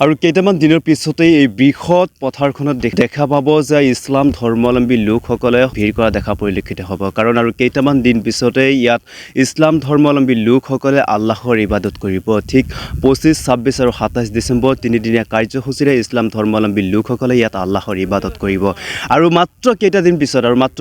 আৰু কেইটামান দিনৰ পিছতেই এই বৃহৎ পথাৰখনত দেখা পাব যে ইছলাম ধৰ্মাৱলম্বী লোকসকলে ভিৰ কৰা দেখা পৰিলক্ষিত হ'ব। কাৰণ আৰু কেইটামান দিন পিছতেই ইয়াত ইছলাম ধৰ্মাৱলম্বী লোকসকলে আল্লাহৰ ইবাদত কৰিব। ঠিক 25, 26 আৰু 27 ডিচেম্বৰ তিনিদিনীয়া কাৰ্যসূচীৰে ইছলাম ধৰ্মাৱলম্বী লোকসকলে ইয়াত আল্লাহৰ ইবাদত কৰিব। আৰু মাত্ৰ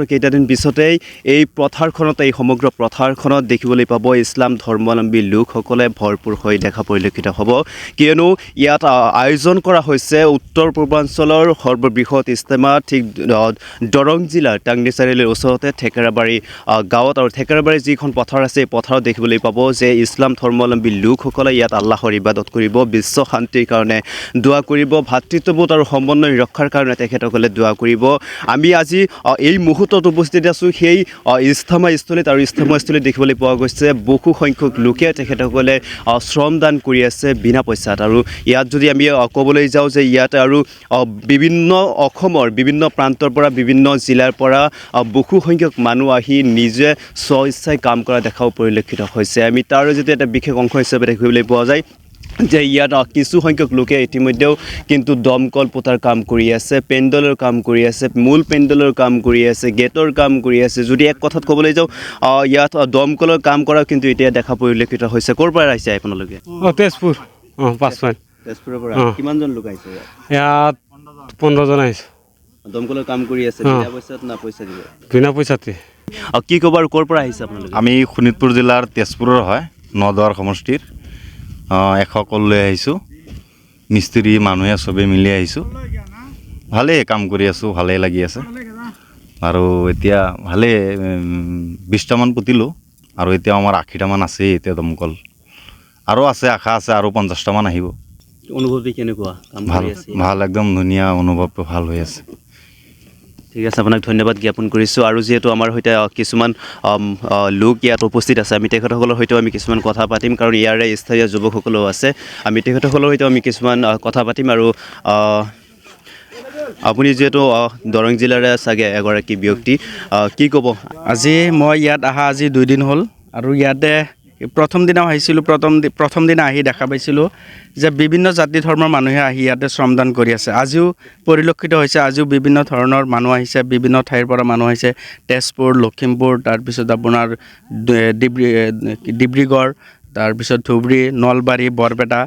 কেইটাদিন পিছতেই এই পথাৰখনত, এই সমগ্ৰ পথাৰখনত দেখিবলৈ পাব ইছলাম ধৰ্মাৱলম্বী লোকসকলে ভৰপূৰ হৈ দেখা পৰিলক্ষিত হ'ব। কিয়নো ইয়াত আয়োজন কৰা হৈছে উত্তৰ পূৰ্বাঞ্চলৰ সৰ্ববৃহৎ ইজতেমা, ঠিক দৰং জিলাৰ টাংনি চাৰিআলিৰ ওচৰতে থেকেৰাবাৰী গাঁৱত। আৰু থেকেৰাবাৰী যিখন পথাৰ আছে, এই পথাৰত দেখিবলৈ পাব যে ইছলাম ধৰ্মাৱলম্বী লোকসকলে ইয়াত আল্লাহৰ ইবাদত কৰিব, বিশ্ব শান্তিৰ কাৰণে দোৱা কৰিব, ভাতৃত্ববোধ আৰু সমন্বয় ৰক্ষাৰ কাৰণে তেখেতসকলে দোৱা কৰিব। আমি আজি এই মুহূৰ্তত উপস্থিত আছোঁ সেই ইজতেমাস্থলীত, আৰু ইজতেমাস্থলীত দেখিবলৈ পোৱা গৈছে বহু সংখ্যক লোকে তেখেতসকলে শ্ৰমদান কৰি আছে বিনা পইচাত। আৰু ইয়াত যদি আমি ক'বলৈ যাওঁ যে ইয়াত আৰু বিভিন্ন অসমৰ বিভিন্ন প্ৰান্তৰ পৰা, বিভিন্ন জিলাৰ পৰা বহু সংখ্যক মানুহ আহি নিজে স্বইচ্ছাই কাম কৰা দেখাও পৰিলক্ষিত হৈছে। আমি তাৰ যদি এটা বিশেষ অংশ হিচাপে দেখিবলৈ পোৱা যায় যে ইয়াত কিছু সংখ্যক লোকে ইতিমধ্যেও কিন্তু দমকল পোতাৰ কাম কৰি আছে, পেণ্ডেলৰ কাম কৰি আছে, মূল পেণ্ডেলৰ কাম কৰি আছে, গেটৰ কাম কৰি আছে। যদি এক কথাত ক'বলৈ যাওঁ ইয়াত দমকলৰ কাম কৰা কিন্তু এতিয়া দেখা পৰিলক্ষিত হৈছে। ক'ৰ পৰা আহিছে আপোনালোকে? তেজপুৰ, 5 মাইল। তেজপুৰৰ পৰা কিমানজন লোক আহিছে ইয়াত? 15 জন আহিছে। দমকলৰ কাম কৰি আছে বিনা পইচাত, না পইচা দিব? বিনা পইচাতে। কি ক'ব আৰু ক'ৰ পৰা আহিছে আপোনালোকে? আমি শোণিতপুৰ জিলাৰ তেজপুৰৰ হয়, নদুৱাৰ সমষ্টিৰ। এশকল লৈ আহিছোঁ, মিস্ত্ৰী মানুহে চবেই মিলি আহিছোঁ। ভালেই কাম কৰি আছোঁ, ভালেই লাগি আছে। আৰু এতিয়া ভালেই 20টামান পুতিলোঁ, আৰু এতিয়া আমাৰ 80টামান আছেই এতিয়া দমকল। আৰু আছে, আশা আছে আৰু 50টামান আহিব। অনুভৱটো কেনেকুৱা? ভাল, ভাল, একদম ধুনীয়া অনুভৱটো ভাল হৈ আছে। ঠিক আছে, আপোনাক ধন্যবাদ জ্ঞাপন কৰিছোঁ। আৰু যিহেতু আমাৰ সৈতে কিছুমান লোক ইয়াত উপস্থিত আছে, আমি তেখেতসকলৰ সৈতেও আমি কিছুমান কথা পাতিম। কাৰণ ইয়াৰে স্থানীয় যুৱকসকলেও আছে, আমি তেখেতসকলৰ সৈতেও আমি কিছুমান কথা পাতিম। আৰু আপুনি যিহেতু দৰং জিলাৰে চাগে এগৰাকী ব্যক্তি, কি ক'ব? আজি মই ইয়াত অহা 2 দিন হ'ল। আৰু ইয়াতে প্ৰথম দিনাও আহিছিলোঁ, প্ৰথম দিনা আহি দেখা পাইছিলোঁ যে বিভিন্ন জাতি ধৰ্মৰ মানুহে আহি ইয়াতে শ্ৰমদান কৰি আছে। আজিও পৰিলক্ষিত হৈছে, আজিও বিভিন্ন ধৰণৰ মানুহ আহিছে, বিভিন্ন ঠাইৰ পৰা মানুহ আহিছে। তেজপুৰ, লখিমপুৰ, তাৰপিছত আপোনাৰ ডিব্ৰুগড়, তাৰপিছত ধুবুৰী, নলবাৰী, বৰপেটা,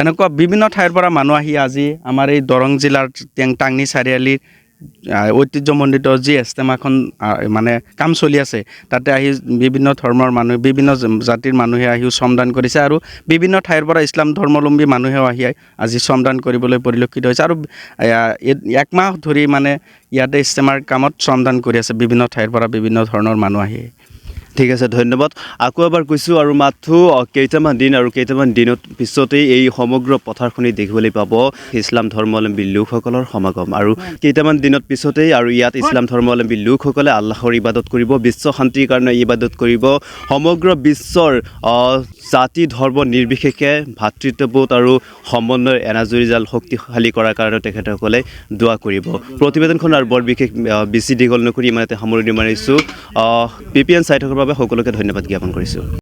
এনেকুৱা বিভিন্ন ঠাইৰ পৰা মানুহ আহি আজি আমাৰ এই দৰং জিলাৰ টাংনি চাৰিআলিৰ ঐতিহ্যমণ্ডিত যি ইজতেমাখন মানে কাম চলি আছে, তাতে আহি বিভিন্ন ধৰ্মৰ মানুহ, বিভিন্ন জাতিৰ মানুহে আহিও শ্ৰমদান কৰিছে। আৰু বিভিন্ন ঠাইৰ পৰা ইছলাম ধৰ্মাৱলম্বী মানুহেও আহি আজি শ্ৰমদান কৰিবলৈ পৰিলক্ষিত হৈছে। আৰু 1 মাহ ধৰি মানে ইয়াতে ইজতেমাৰ কামত শ্ৰমদান কৰি আছে বিভিন্ন ঠাইৰ পৰা বিভিন্ন ধৰণৰ মানুহ আহি। ঠিক আছে, ধন্যবাদ। আকৌ এবাৰ কৈছোঁ, আৰু মাথো কেইটামান দিনত পিছতেই এই সমগ্ৰ পথাৰখনি দেখিবলৈ পাব ইছলাম ধৰ্মাৱলম্বী লোকসকলৰ সমাগম। আৰু কেইটামান দিনত পিছতেই আৰু ইয়াত ইছলাম ধৰ্মাৱলম্বী লোকসকলে আল্লাহৰ ইবাদত কৰিব, বিশ্ব শান্তিৰ কাৰণে ইবাদত কৰিব। সমগ্ৰ বিশ্বৰ জাতি ধৰ্ম নিৰ্বিশেষে ভাতৃত্ববোধ আৰু সমন্বয়ৰ এনাজৰী জাল শক্তিশালী কৰাৰ কাৰণে তেখেতসকলে দোৱা কৰিব। প্ৰতিবেদনখন আৰু বৰ বিশেষ বেছি দীঘল নকৰি ইমানতে সামৰণি মাৰিছোঁ। PPN চাই থকাৰ বাবে সকলোকে ধন্যবাদ জ্ঞাপন কৰিছোঁ।